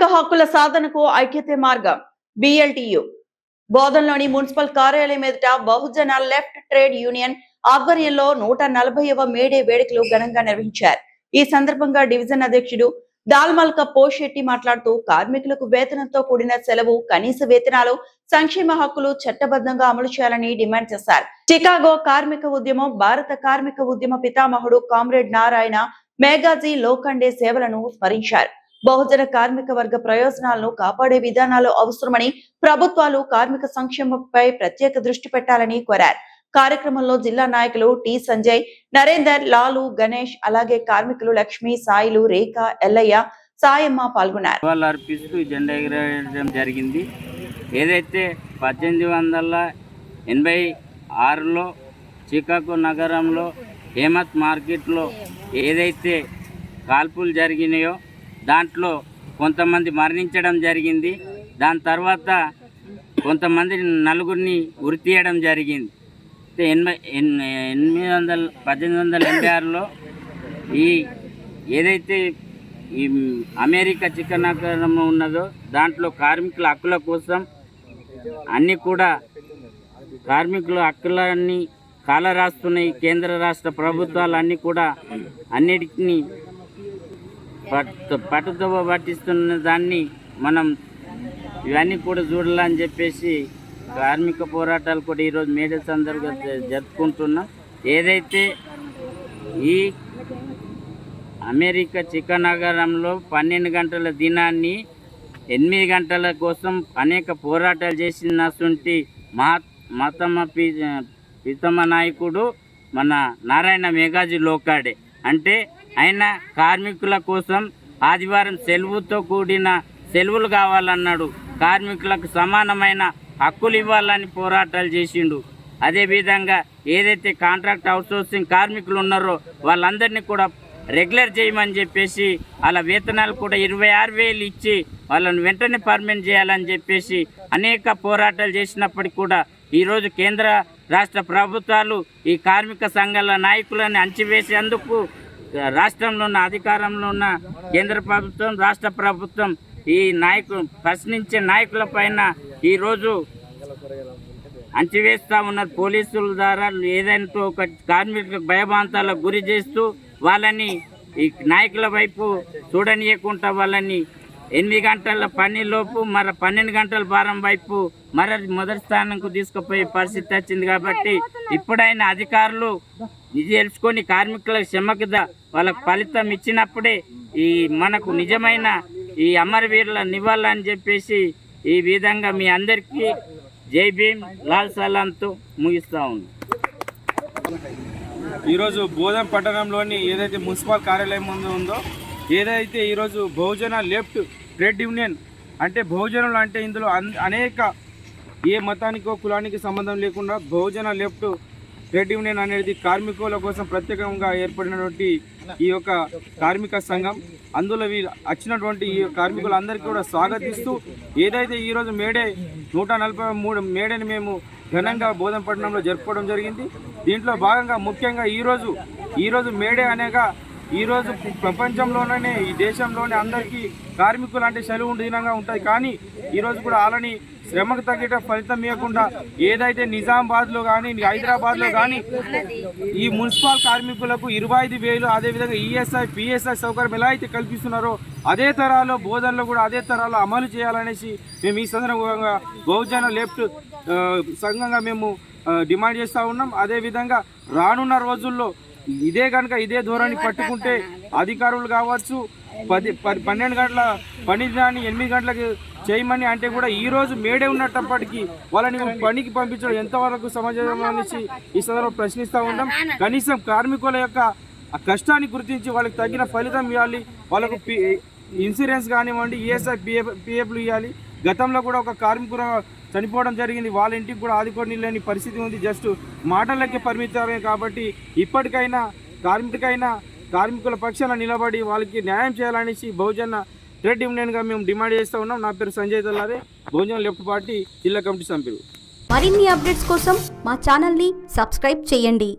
కార్మిక హక్కుల సాధనకు ఐక్యతే మార్గం బిఎల్టియు బోధనలోని మున్సిపల్ కార్యాలయం ఎదుట బహుజన లెఫ్ట్ ట్రేడ్ యూనియన్ ఆధ్వర్యంలో 140వ మేడే వేడుకలు ఘనంగా నిర్వహించారు. ఈ సందర్భంగా డివిజన్ అధ్యక్షుడు దాల్మల్క పోషెట్టి మాట్లాడుతూ కార్మికులకు వేతనంతో కూడిన సెలవు, కనీస వేతనాలు, సంక్షేమ హక్కులు చట్టబద్ధంగా అమలు చేయాలని డిమాండ్ చేశారు. చికాగో కార్మిక ఉద్యమం, భారత కార్మిక ఉద్యమ పితామహుడు కామ్రేడ్ నారాయణ మేఘాజీ లోఖండే సేవలను స్మరించారు. బహుజన కార్మిక వర్గ ప్రయోజనాలను కాపాడే విధానాలు అవసరమని, ప్రభుత్వాలు కార్మిక సంక్షేమంపై ప్రత్యేక దృష్టి పెట్టాలని కోరారు. కార్యక్రమంలో జిల్లా నాయకులు టి సంజయ్, నరేందర్, లాలు, గణేష్, అలాగే కార్మికులు లక్ష్మి, సాయిలు, రేఖ, ఎల్లయ్య, సాయమ్మ పాల్గొన్నారు. జెండా ఎగరవేయడం జరిగింది. ఏదైతే 1886లో చికాగో నగరంలో హేమత్ మార్కెట్లో ఏదైతే కాల్పులు జరిగినాయో దాంట్లో కొంతమంది మరణించడం జరిగింది. దాని తర్వాత కొంతమంది నలుగురిని ఉరి తీయడం జరిగింది. 1886లో ఈ ఏదైతే ఈ అమెరికా చికాగో నగరం ఉన్నదో దాంట్లో కార్మికుల హక్కుల కోసం అన్నీ కూడా కార్మికుల హక్కులన్నీ కాలరాస్తున్నాయి. కేంద్ర రాష్ట్ర ప్రభుత్వాలు అన్నీ కూడా అన్నిటిని పట్టుతో పట్టిస్తున్న దాన్ని మనం ఇవన్నీ కూడా చూడాలని చెప్పేసి కార్మిక పోరాటాలు కూడా ఈరోజు మేడే సందర్భంగా జరుపుకుంటున్నాం. ఏదైతే ఈ అమెరికా చికాగో నగరంలో 12 గంటల దినాన్ని 8 గంటల కోసం అనేక పోరాటాలు చేసినటువంటి పితమ నాయకుడు మన నారాయణ మేఘాజీ లోఖండే. అంటే ఆయన కార్మికుల కోసం ఆదివారం సెలవుతో కూడిన సెలవులు కావాలన్నాడు. కార్మికులకు సమానమైన హక్కులు ఇవ్వాలని పోరాటాలు చేసిండు. అదేవిధంగా ఏదైతే కాంట్రాక్ట్ అవుట్సోర్సింగ్ కార్మికులు ఉన్నారో వాళ్ళందరినీ కూడా రెగ్యులర్ చేయమని చెప్పేసి వాళ్ళ వేతనాలు కూడా 26,000 ఇచ్చి వాళ్ళని వెంటనే పర్మనెంట్ చేయాలని చెప్పేసి అనేక పోరాటాలు చేసినప్పటికీ కూడా ఈరోజు కేంద్ర రాష్ట్ర ప్రభుత్వాలు ఈ కార్మిక సంఘాల నాయకులను అణచివేసేందుకు రాష్ట్రంలో ఉన్న అధికారంలో ఉన్న కేంద్ర ప్రభుత్వం, రాష్ట్ర ప్రభుత్వం ఈ ప్రశ్నించే నాయకుల పైన ఈరోజు అంచివేస్తూ ఉన్నారు. పోలీసుల ద్వారా ఏదంటూ ఒక కార్మికులకు భయభ్రాంతాలకు గురి చేస్తూ వాళ్ళని ఈ నాయకుల వైపు చూడనీయకుండా వాళ్ళని 8 గంటల పనిలోపు 12 గంటల భారం వైపు మొదటి స్థానంకు తీసుకుపోయే పరిస్థితి వచ్చింది. కాబట్టి ఇప్పుడైనా అధికారులు ఇది తెలుసుకొని కార్మికుల శ్రమకు వాళ్ళకు ఫలితం ఇచ్చినప్పుడే ఈ మనకు నిజమైన ఈ అమరవీరుల నివాళులని చెప్పేసి ఈ విధంగా మీ అందరికీ జై భీమ్, లాల్ సలాంతో ముగిస్తూ ఉంది. ఈరోజు బోధన పట్టణంలోని ఏదైతే మున్సిపల్ కార్యాలయం ఉందో ఏదైతే ఈరోజు బహుజన లెఫ్ట్ ట్రేడ్ యూనియన్ అంటే బహుజనులు అంటే ఇందులో అనేక ఏ మతానికో కులానికి సంబంధం లేకుండా బహుజన లెఫ్ట్ ట్రేడ్ యూనియన్ అనేది కార్మికుల కోసం ప్రత్యేకంగా ఏర్పడినటువంటి ఈ యొక్క కార్మిక సంఘం. అందులో వచ్చినటువంటి ఈ కార్మికులందరికీ కూడా స్వాగతిస్తూ ఏదైతే ఈరోజు మేడే 143 మేడేని మేము ఘనంగా బోధనపట్నంలో జరుపుకోవడం జరిగింది. దీంట్లో భాగంగా ముఖ్యంగా ఈరోజు మేడే అనేగా ఈరోజు ప్రపంచంలోనే ఈ దేశంలోనే అందరికీ కార్మికులు అంటే సెలవు దినంగా ఉంటుంది. కానీ ఈరోజు కూడా వాళ్ళని శ్రమకు తగ్గట ఫలితం ఇవ్వకుండా ఏదైతే నిజామాబాద్లో కానీ హైదరాబాద్లో కానీ ఈ మున్సిపల్ కార్మికులకు 25,000 అదేవిధంగా ఈఎస్ఐ పిఎస్ఐ సౌకర్యం ఎలా అయితే కల్పిస్తున్నారో అదే తరాలో బోధనలో కూడా అదే తరాలో అమలు చేయాలనేసి మేము ఈ సందర్భంగా బహుజన లెఫ్ట్ సంఘంగా మేము డిమాండ్ చేస్తూ ఉన్నాం. అదేవిధంగా రానున్న రోజుల్లో ఇదే ధోరణి పట్టుకుంటే అధికారులు కావచ్చు 12 గంటల పని దాన్ని 8 గంటలకు చేయమని అంటే కూడా ఈరోజు మేడే ఉన్నప్పటికీ వాళ్ళని పనికి పంపించడం ఎంతవరకు సమాజం అనేసి ఈ సందర్భంలో ప్రశ్నిస్తూ ఉంటాం. కనీసం కార్మికుల యొక్క కష్టాన్ని గుర్తించి వాళ్ళకి తగిన ఫలితం ఇవ్వాలి. వాళ్ళకు ఇన్సూరెన్స్ కానివ్వండి, ఈఎస్ఐ పిఎఫ్లు ఇవ్వాలి. గతంలో కూడా ఒక కార్మికుడు చనిపోవడం జరిగింది. వాళ్ళ ఇంటికి కూడా ఆదుకొని లేని పరిస్థితి ఉంది. జస్ట్ మాటలకే పరిమితమే. కాబట్టి ఇప్పటికైనా కార్మికుల పక్షాన నిలబడి వాళ్ళకి న్యాయం చేయాలనేసి బహుజన ట్రేడ్ యూనియన్గా మేము డిమాండ్ చేస్తూ ఉన్నాం. నా పేరు సంజయ్ తల్లారే, బహుజన లెఫ్ట్ పార్టీ జిల్లా కమిటీ సభ్యులు. మరిన్ని అప్డేట్స్ కోసం మా ఛానల్ని సబ్స్క్రైబ్ చేయండి.